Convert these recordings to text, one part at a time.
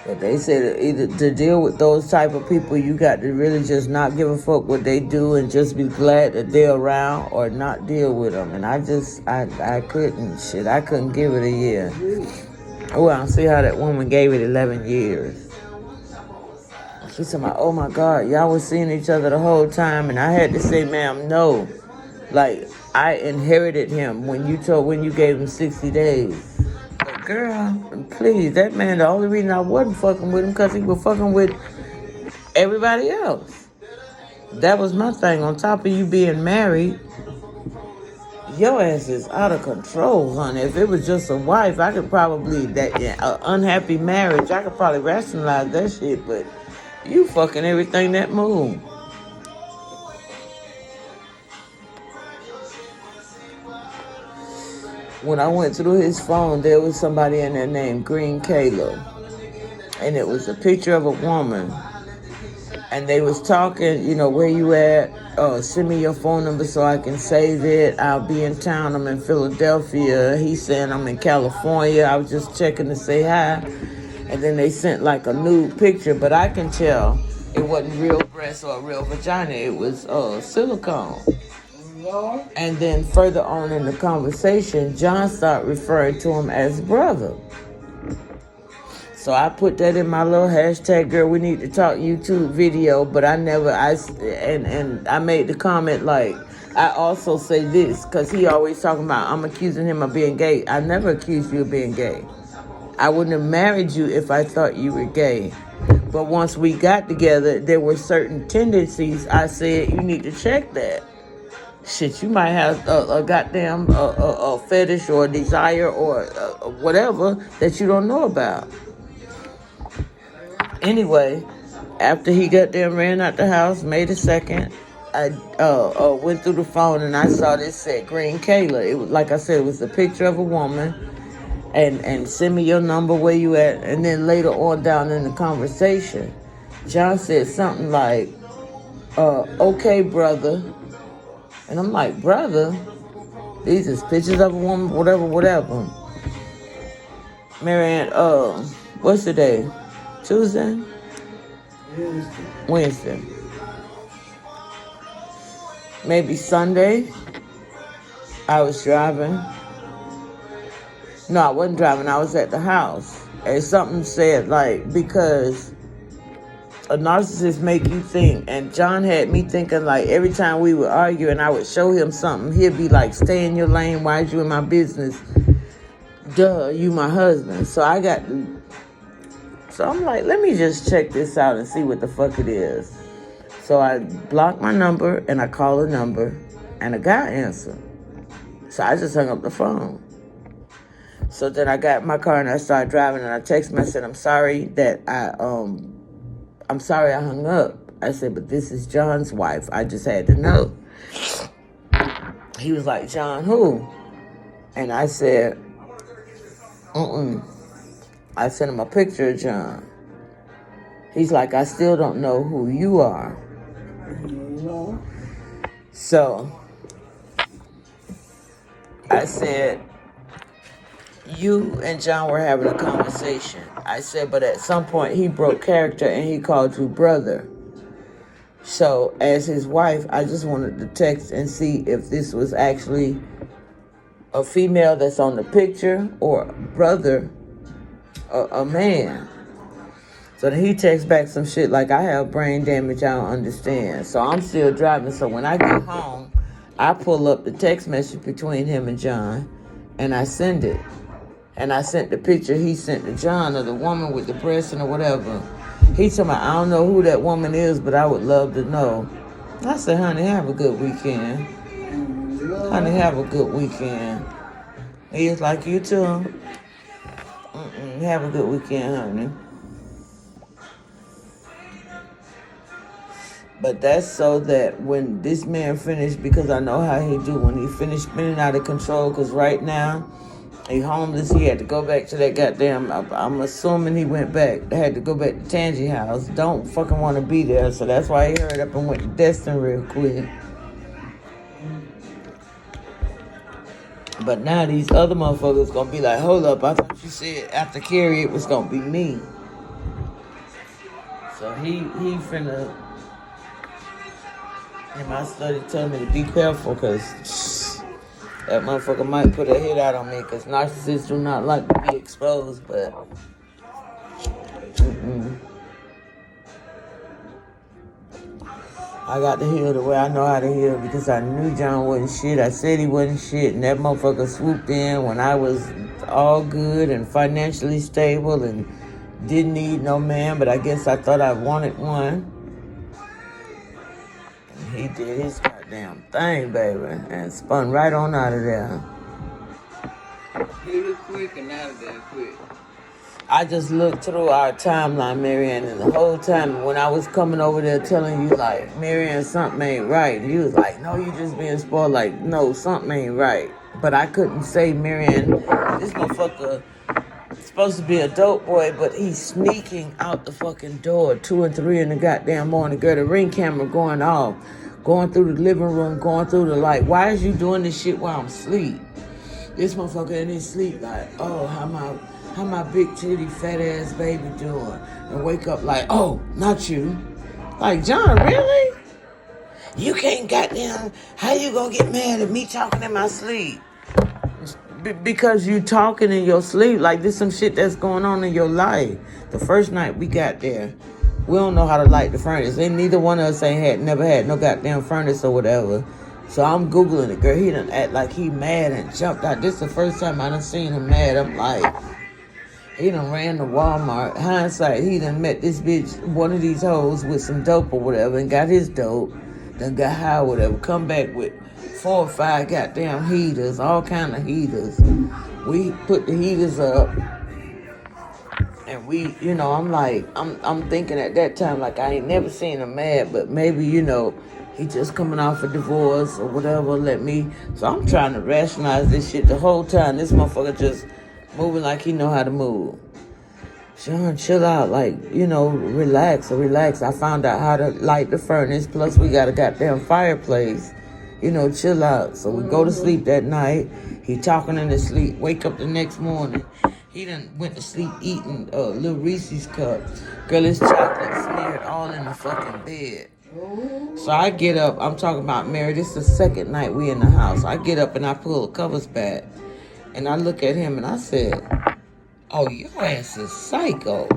But they said either to deal with those type of people, you got to really just not give a fuck what they do and just be glad that they're around, or not deal with them. And I couldn't give it a year. Oh, I don't see how that woman gave it 11 years. She said, oh my God, y'all was seeing each other the whole time. And I had to say, ma'am, no. Like, I inherited him when you gave him 60 days. But girl, please, that man, the only reason I wasn't fucking with him because he was fucking with everybody else. That was my thing. On top of you being married, your ass is out of control, honey. If it was just a wife, I could probably, unhappy marriage, I could probably rationalize that shit, but you fucking everything that move. When I went through his phone, there was somebody in there named Green Kayla. And it was a picture of a woman. And they was talking, where you at? Send me your phone number so I can save it. I'll be in town. I'm in Philadelphia. He's saying I'm in California. I was just checking to say hi. And then they sent like a nude picture, but I can tell it wasn't real breast or real vagina. It was silicone. And then further on in the conversation, John started referring to him as brother. So I put that in my little hashtag, girl, we need to talk YouTube video, but I made the comment like, I also say this, because he always talking about, I'm accusing him of being gay. I never accused you of being gay. I wouldn't have married you if I thought you were gay. But once we got together, there were certain tendencies. I said, you need to check that. Shit, you might have a goddamn a fetish or a desire or whatever that you don't know about. Anyway, after he got there and ran out the house, May the 2nd, I went through the phone and I saw this said Green Kayla. It was, like I said, it was a picture of a woman. And send me your number, where you at. And then later on down in the conversation, John said something like, okay, brother. And I'm like, brother? These is pictures of a woman, whatever. Marianne, what's the day? Tuesday? Wednesday. Maybe Sunday. I was driving. No, I wasn't driving. I was at the house. And something said, like, because a narcissist make you think. And John had me thinking, like, every time we would argue and I would show him something, he'd be like, stay in your lane. Why is you in my business? Duh, you my husband. So I'm like, let me just check this out and see what the fuck it is. So I blocked my number and I called the number and a guy answered. So I just hung up the phone. So then I got in my car and I started driving and I texted him. I said, I'm sorry I hung up. I said, but this is John's wife. I just had to know. He was like, John who? And I said, I sent him a picture of John. He's like, I still don't know who you are. So I said, you and John were having a conversation. I said, but at some point he broke character and he called you brother. So as his wife, I just wanted to text and see if this was actually a female that's on the picture or brother, a man. So then he texts back some shit like, I have brain damage, I don't understand. So I'm still driving. So when I get home, I pull up the text message between him and John and I send it. And I sent the picture he sent to John of the woman with the breast and or whatever. He told me, I don't know who that woman is, but I would love to know. I said, honey, have a good weekend. Honey, have a good weekend. He was like, you too. Have a good weekend, honey. But that's so that when this man finished, because I know how he do, when he finished spinning out of control, because right now, he homeless, he had to go back to that goddamn, I'm assuming he went back, had to go back to Tangy house. Don't fucking want to be there, so that's why he hurried up and went to Destin real quick. But now these other motherfuckers gonna be like, hold up, I thought you said after Carrie it was gonna be me. So he finna, in my study, tell me to be careful, because that motherfucker might put a hit out on me, because narcissists do not like to be exposed, but I got to heal the way I know how to heal, because I knew John wasn't shit. I said he wasn't shit, and that motherfucker swooped in when I was all good and financially stable and didn't need no man, but I guess I thought I wanted one. And he did his goddamn thing, baby, and spun right on out of there. Hit it quick and out of there quick. I just looked through our timeline, Marianne, and the whole time when I was coming over there telling you, like, Marianne, something ain't right, and you was like, no, you just being spoiled. Like, no, something ain't right. But I couldn't say, Marianne, this motherfucker supposed to be a dope boy, but he's sneaking out the fucking door 2 and 3 in the goddamn morning. Girl, the Ring camera going off, going through the living room, going through the light. Why is you doing this shit while I'm asleep? This motherfucker in his sleep like, oh, how my big titty fat ass baby doing? And wake up like, oh, not you. Like, John, really? You can't goddamn, how you gonna get mad at me talking in my sleep? Because you talking in your sleep. Like, this some shit that's going on in your life. The first night we got there, we don't know how to light the furnace. And neither one of us never had no goddamn furnace or whatever. So I'm Googling it, girl. He done act like he mad and jumped out. This is the first time I done seen him mad. I'm like, he done ran to Walmart. Hindsight, he done met this bitch, one of these hoes with some dope or whatever, and got his dope. Done got high or whatever. Come back with 4 or 5 goddamn heaters, all kind of heaters. We put the heaters up. And we, I'm like, I'm thinking at that time, like, I ain't never seen him mad, but maybe, he just coming off a divorce or whatever, so I'm trying to rationalize this shit the whole time. This motherfucker just moving like he know how to move. Sean, chill out, like, relax. I found out how to light the furnace, plus we got a goddamn fireplace. Chill out. So we go to sleep that night. He talking in his sleep, wake up the next morning. He done went to sleep eating little Reese's cup. Girl, his chocolate smeared all in the fucking bed. So I get up. I'm talking about Mary. This is the second night we in the house. I get up and I pull the covers back. And I look at him and I said, oh, your ass is psycho.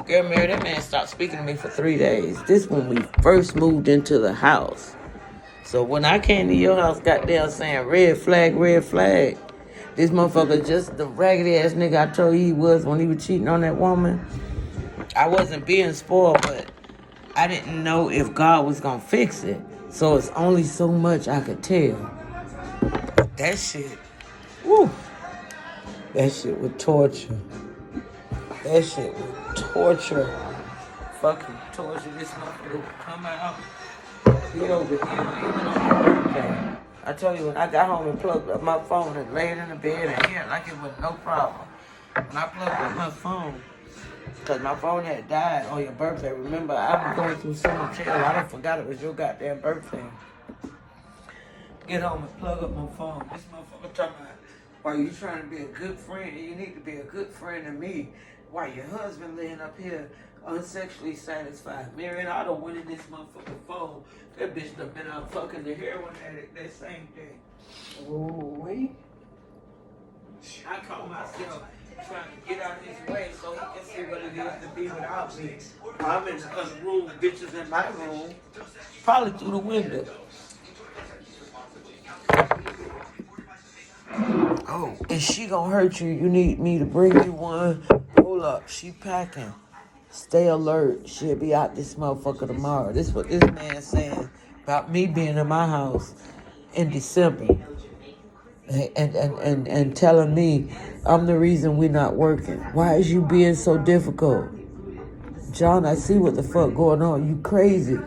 Girl, Mary, that man stopped speaking to me for 3 days. This when we first moved into the house. So when I came to your house, goddamn saying red flag, this motherfucker just the raggedy ass nigga I told you he was when he was cheating on that woman. I wasn't being spoiled, but I didn't know if God was gonna fix it. So it's only so much I could tell. That shit, woo. That shit was torture. Fucking torture. This motherfucker would come out. He over here, even on my birthday. I told you, when I got home and plugged up my phone and laid in the bed and here like it was no problem. When I plugged up my phone, because my phone had died on your birthday. Remember, I was going through so much hell, I done forgot it was your goddamn birthday. Get home and plug up my phone. This motherfucker talking about, why you trying to be a good friend? You need to be a good friend to me. Why your husband laying up here unsexually satisfied? Marion, I done went in this motherfucking phone. That bitch done been out fucking the heroin addict that same day. Ooh-wee. I caught myself trying to get out his way so he can see what it is to be without me. I'm in the other room, bitches in my room, probably through the window. Oh, is she gonna hurt you? You need me to bring you one? Hold up, she packing. Stay alert. She'll be out this motherfucker tomorrow. This is what this man saying about me being in my house in December. And telling me I'm the reason we're not working. Why is you being so difficult? John, I see what the fuck going on. You crazy.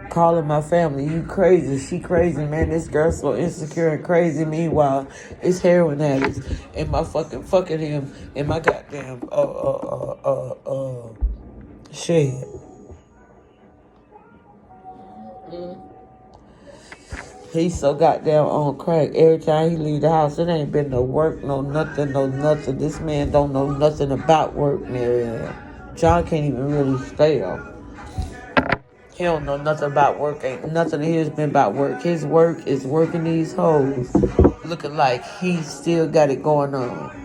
Calling my family, you crazy. She crazy, man. This girl so insecure and crazy. Meanwhile, it's heroin addicts and my fucking him in my goddamn shed. He's so goddamn on crack. Every time he leave the house, it ain't been no work, no nothing. This man don't know nothing about work, Marianne. John can't even really spell. He don't know nothing about work. Ain't nothing of his been about work. His work is working these hoes, looking like he still got it going on.